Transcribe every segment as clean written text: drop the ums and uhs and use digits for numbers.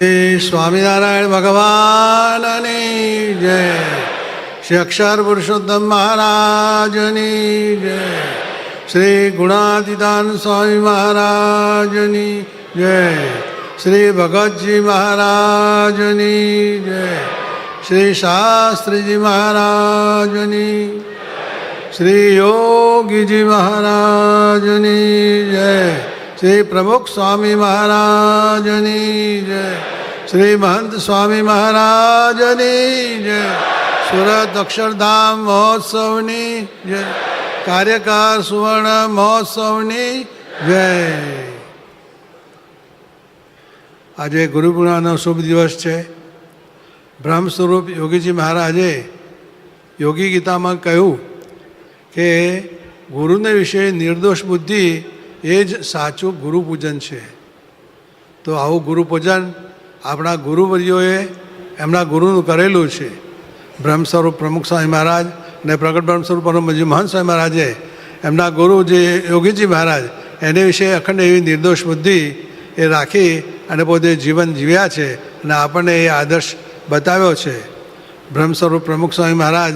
સ્વામિનારાયણ ભગવાનની જય. શ્રી અક્ષર પુરુષોત્તમ મહારાજની જય. શ્રી ગુણાતીતાન સ્વામી મહારાજની જય. શ્રી ભગતજી મહારાજની જય. શ્રી શાસ્ત્રીજી મહારાજની, શ્રી યોગીજી મહારાજની જય. શ્રી પ્રમુખ સ્વામી મહારાજની જય. શ્રી મહંત સ્વામી મહારાજની જય. સુરત અક્ષરધામ મહોત્સવની જય. કાર્યકાર સુવર્ણ મહોત્સવની જય. આજે ગુરુ પૂર્ણિમાનો શુભ દિવસ છે. બ્રહ્મ સ્વરૂપ યોગીજી મહારાજે યોગી ગીતામાં કહ્યું કે ગુરુને વિશે નિર્દોષ બુદ્ધિ એ જ સાચું ગુરુ પૂજન છે. તો આવું ગુરુ પૂજન આપણા ગુરુવર્યોએ એમના ગુરુનું કરેલું છે. બ્રહ્મ સ્વરૂપ પ્રમુખ સ્વામી મહારાજ અને પ્રગટ બ્રહ્મ સ્વરૂપ પરમજી મહંત સ્વામી મહારાજે એમના ગુરુ જે યોગીજી મહારાજ એને વિશે અખંડ એવી નિર્દોષ બુદ્ધિ એ રાખી અને પોતે જીવન જીવ્યા છે અને આપણને એ આદર્શ બતાવ્યો છે. બ્રહ્મ સ્વરૂપ પ્રમુખ સ્વામી મહારાજ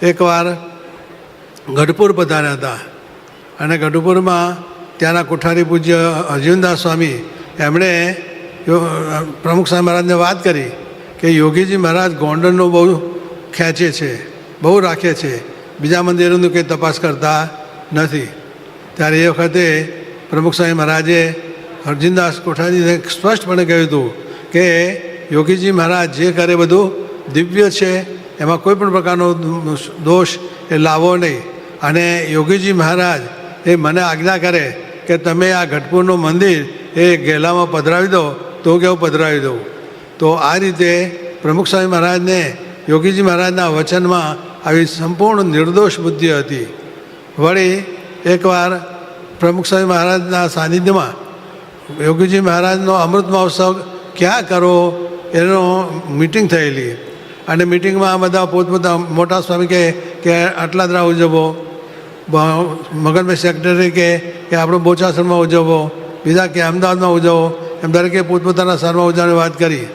એકવાર ગઢપુર પધાર્યા હતા અને ગઢપુરમાં ત્યાંના કોઠારી પૂજ્ય અર્જુનદાસ સ્વામી એમણે પ્રમુખ સ્વામી મહારાજને વાત કરી કે યોગીજી મહારાજ ગોંડલનું બહુ ખેંચે છે, બહુ રાખે છે, બીજા મંદિરોનું કંઈ તપાસ કરતા નથી. ત્યારે એ વખતે પ્રમુખ સ્વામી મહારાજે અર્જુનદાસ કોઠારીને સ્પષ્ટપણે કહ્યું હતું કે યોગીજી મહારાજ જે કરે બધું દિવ્ય છે, એમાં કોઈ પણ પ્રકારનો દોષ એ લાવો નહીં. અને યોગીજી મહારાજ એ મને આજ્ઞા કરે કે તમે આ ગઢપુરનું મંદિર એ ગેલામાં પધરાવી દો તો કેવું પધરાવી દઉં. તો આ રીતે પ્રમુખ સ્વામી મહારાજને યોગીજી મહારાજના વચનમાં આવી સંપૂર્ણ નિર્દોષ બુદ્ધિ હતી. વળી એકવાર પ્રમુખ સ્વામી મહારાજના સાનિધ્યમાં યોગીજી મહારાજનો અમૃત મહોત્સવ ક્યાં કરો એનો મિટિંગ થયેલી અને મિટિંગમાં બધા પોતપોતા મોટા સ્વામી કે આટલા દરા ઉજવો, મગનભાઈ સેક્રેટરી કે આપણો બોચાસરમાં ઉજવો, બીજા કે અમદાવાદમાં ઉજવો, એમ દરેકે પોતપોતાના શહેરમાં ઉજવવાની વાત કરી.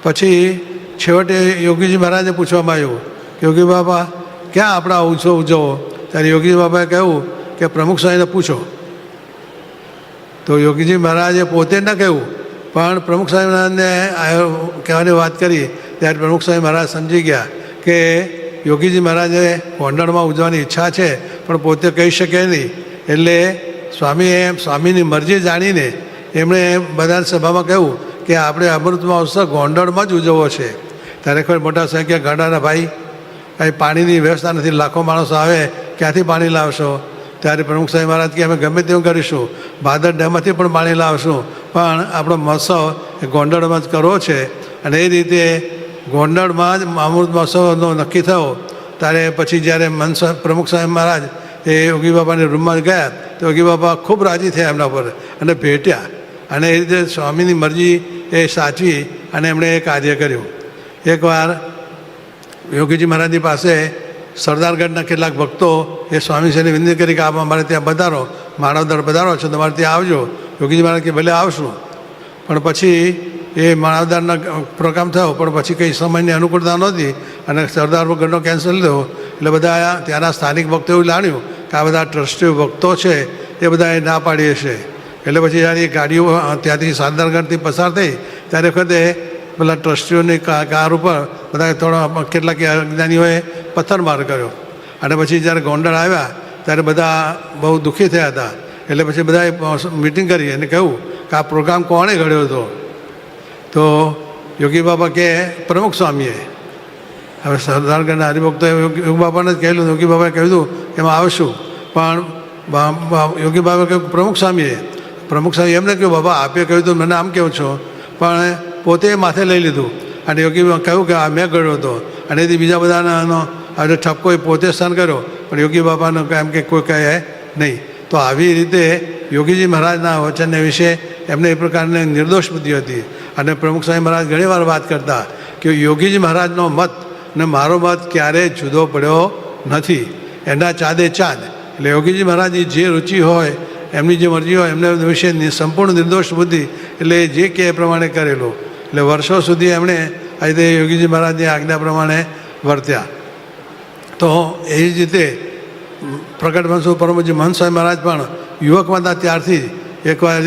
પછી છેવટે યોગીજી મહારાજને પૂછવામાં આવ્યું કે યોગી બાબા ક્યાં આપણા ઉત્સવ ઉજવો? ત્યારે યોગીજી બાબાએ કહ્યું કે પ્રમુખ સ્વામીને પૂછો. તો યોગીજી મહારાજે પોતે ન કહ્યું પણ પ્રમુખ સ્વામી મહારાજને કહેવાની વાત કરી ત્યારે પ્રમુખ સ્વામી મહારાજ સમજી ગયા કે યોગીજી મહારાજે ગોંડલમાં ઉજવવાની ઈચ્છા છે પણ પોતે કહી શકે નહીં. એટલે સ્વામીની મરજી જાણીને એમણે બધા સભામાં કહ્યું કે આપણે અમૃત મહોત્સવ ગોંડલમાં જ ઉજવવો છે. ત્યારે કોઈ મોટા સાહેબ કે ગાડાના ભાઈ કંઈ પાણીની વ્યવસ્થા નથી, લાખો માણસો આવે, ક્યાંથી પાણી લાવશો? ત્યારે પ્રમુખ સ્વામી મહારાજ કે અમે ગમે તેવું કરીશું, ભાદર ડેમમાંથી પણ પાણી લાવશું, પણ આપણો મહોત્સવ એ ગોંડલમાં જ કરવો છે. અને એ રીતે ગોંડલમાં જ અમૃત મહોત્સવનો નક્કી થયો. ત્યારે પછી જ્યારે પ્રમુખ સ્વામી મહારાજ એ યોગી બાબાની રૂમમાં ગયા તો યોગી બાબા ખૂબ રાજી થયા એમના પર અને ભેટ્યા અને એ રીતે સ્વામીની મરજી એ સાચવી અને એમણે એ કાર્ય કર્યું. એકવાર યોગીજી મહારાજની પાસે સરદારગઢના કેટલાક ભક્તો એ સ્વામીશ્રીને વિનંતી કરી કે આપ અમારે ત્યાં પધારો, માનવદર પધારો છો, તમારે ત્યાં આવજો. યોગીજી મહારાજ કે ભલે આવશું. પણ પછી એ માનવદારના પ્રોગ્રામ થયો પણ પછી કંઈ સમયની અનુકૂળતા નહોતી અને સરદારગઢનો કેન્સલ થયો. એટલે બધા ત્યાંના સ્થાનિક ભક્તો એવું જાણ્યું કે આ બધા ટ્રસ્ટીઓ ભક્તો છે એ બધાએ ના પાડી હશે. એટલે પછી જ્યારે એ ગાડીઓ ત્યાંથી સરદારગઢથી પસાર થઈ ત્યારે વખતે પેલા ટ્રસ્ટીઓની કાર ઉપર બધા થોડા કેટલાક અજ્ઞાનીઓએ પથ્થરમાર કર્યો અને પછી જ્યારે ગોંડલ આવ્યા ત્યારે બધા બહુ દુઃખી થયા હતા. એટલે પછી બધાએ મિટિંગ કરી અને કહ્યું કે આ પ્રોગ્રામ કોણે ઘડ્યો હતો? તો યોગી બાબા કે પ્રમુખ સ્વામીએ. હવે સરદારગઢના હરિભક્તોએ યોગી બાબાને જ કહેલું, યોગી બાબાએ કહ્યું એમાં આવશું, પણ યોગી બાબા કહ્યું પ્રમુખ સ્વામીએ. પ્રમુખ સ્વામી એમને કહ્યું બાબા આપે કહ્યું તો મને આમ કહું છો, પણ પોતે માથે લઈ લીધું અને યોગી કહ્યું કે આ મેં કર્યો હતો અને એથી બીજા બધાનો હવે ઠપકો એ પોતે સહન કર્યો પણ યોગી બાબાનો એમ કે કોઈ કહે નહીં. તો આવી રીતે યોગીજી મહારાજના વચનને વિશે એમને એ પ્રકારની નિર્દોષ બુદ્ધિ હતી. અને પ્રમુખ સ્વામી મહારાજ ઘણીવાર વાત કરતા કે યોગીજી મહારાજનો મત ને મારો મત ક્યારેય જુદો પડ્યો નથી, એના ચાંદે ચાંદ. એટલે યોગીજી મહારાજની જે રુચિ હોય એમની જે મરજી હોય એમના વિશે સંપૂર્ણ નિર્દોષ બુદ્ધિ એટલે જે કે એ પ્રમાણે કરેલું. એટલે વર્ષો સુધી એમણે આ રીતે યોગીજી મહારાજની આજ્ઞા પ્રમાણે વર્ત્યા. તો એ જ રીતે પ્રગટ વંશો પરમજી મહંત સ્વામી મહારાજ પણ યુવકમાં હતા ત્યારથી એકવાર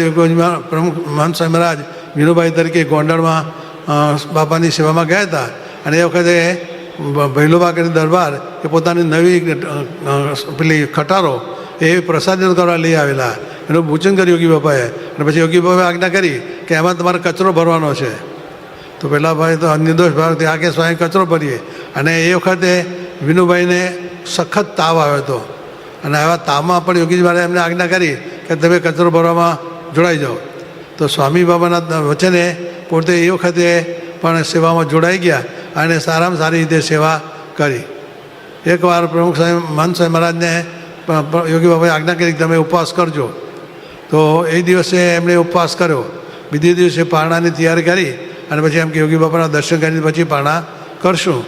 પ્રમુખ મહંત સ્વામી મહારાજ વિનુભાઈ તરીકે ગોંડલમાં બાપાની સેવામાં ગયા હતા અને એ વખતે ભૈલોબા કરી દરબાર એ પોતાની નવી પેલી ખટારો એ પ્રસાદિત કરવા લઈ આવેલા. એનું પૂજન કર્યું યોગી બાપાએ અને પછી યોગી બાપાએ આજ્ઞા કરી કે એમાં તમારે કચરો ભરવાનો છે. તો પેલા ભાઈ તો નિર્દોષ ભાવ આ કે સ્વામી કચરો ભરીએ. અને એ વખતે વિનુભાઈને સખત તાવ આવ્યો હતો અને આવા તાવમાં પણ યોગીજી મહારાજે એમને આજ્ઞા કરી કે તમે કચરો ભરવામાં જોડાઈ જાઓ. તો સ્વામી બાબાના વચને પોતે એ વખતે પણ સેવામાં જોડાઈ ગયા અને સારામાં સારી રીતે સેવા કરી. એકવાર પ્રમુખ સ્વામી મહંત સ્વામી મહારાજને યોગી બાબાએ આજ્ઞા કરી કે તમે ઉપવાસ કરજો. તો એ દિવસે એમણે ઉપવાસ કર્યો. બીજે દિવસે પારણાની તૈયારી કરી અને પછી એમ કે યોગી બાબાના દર્શન કરીને પછી પારણા કરશું.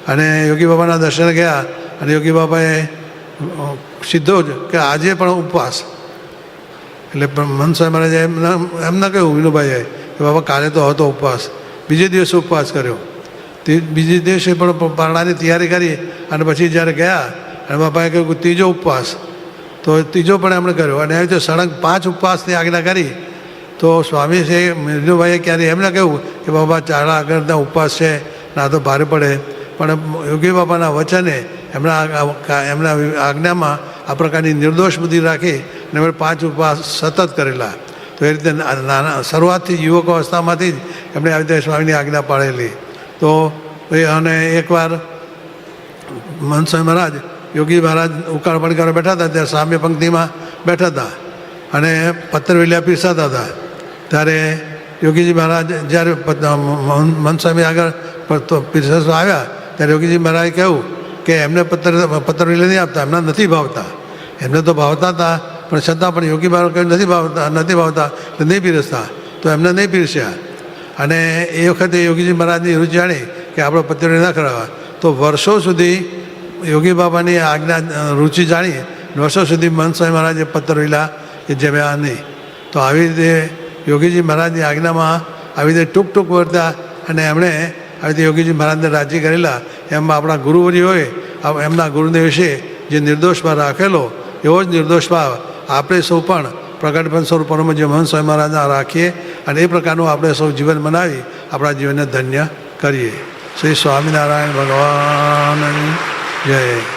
અને યોગી બાબાના દર્શન ગયા અને યોગી બાબાએ સીધો જ કે આજે પણ ઉપવાસ. એટલે મહંત સ્વામી મહારાજે એમને કહ્યું વિનુભાઈએ કે બાબા કાલે તો હતો ઉપવાસ. બીજે દિવસે ઉપવાસ કર્યો. તે બીજે દિવસે પણ પારણાની તૈયારી કરી અને પછી જ્યારે ગયા અને બાપાએ કહ્યું કે ત્રીજો ઉપવાસ. તો ત્રીજો પણ એમણે કર્યો અને એવી રીતે સળંગ 5 ઉપવાસની આજ્ઞા કરી. તો સ્વામી છે વિનુભાઈએ ક્યારે એમને કહ્યું કે બાબા ચાળા આગળના ઉપવાસ છે ના તો ભારે પડે. પણ યોગી બાબાના વચને એમના આજ્ઞામાં આ પ્રકારની નિર્દોષ બુદ્ધિ રાખી અને એમણે 5 ઉપવાસ સતત કરેલા. તો એ રીતે નાના શરૂઆતથી યુવક અવસ્થામાંથી જ એમણે આવી રીતે સ્વામીની આજ્ઞા પાડેલી. તો અને એકવાર મહંત સ્વામી મહારાજ યોગી મહારાજ ઉકાળ પાણી કરવા બેઠા હતા ત્યારે સામે પંક્તિમાં બેઠા હતા અને પત્રવેલિયા પીરસાતા હતા. ત્યારે યોગીજી મહારાજ જ્યારે મહંત સ્વામી આગળ પીરસવા આવ્યા ત્યારે યોગીજી મહારાજે કહ્યું કે એમને પત્રવેલિયા નહીં આપતા, એમના નથી ભાવતા. એમને તો ભાવતા હતા પણ છતાં પણ યોગી મહારાજ કહ્યું નથી ભાવતા એટલે નહીં પીરસતા. તો એમને નહીં પીરસ્યા. અને એ વખતે યોગીજી મહારાજની રુચિ જાણી કે આપણે પત્રવેલિયા ના કરાવવા. તો વર્ષો સુધી યોગી બાબાની આજ્ઞા રુચિ જાણી વર્ષો સુધી મહંત સ્વામી મહારાજે પત્રવેલિયા એ જમ્યા નહીં. તો આવી રીતે યોગીજી મહારાજની આજ્ઞામાં આવી રીતે ટૂંક વર્તા અને એમણે આવી રીતે યોગીજી મહારાજને રાજી કરેલા. એમાં આપણા ગુરુવરી હોય એમના ગુરુને વિશે જે નિર્દોષ ભાવ રાખેલો એવો જ નિર્દોષ ભાવ આપણે સૌ પણ પ્રગટ સ્વરૂપ પરમજી મહંત સ્વામી મહારાજના રાખીએ અને એ પ્રકારનું આપણે સૌ જીવન બનાવી આપણા જીવનને ધન્ય કરીએ. શ્રી સ્વામિનારાયણ ભગવાનની જય.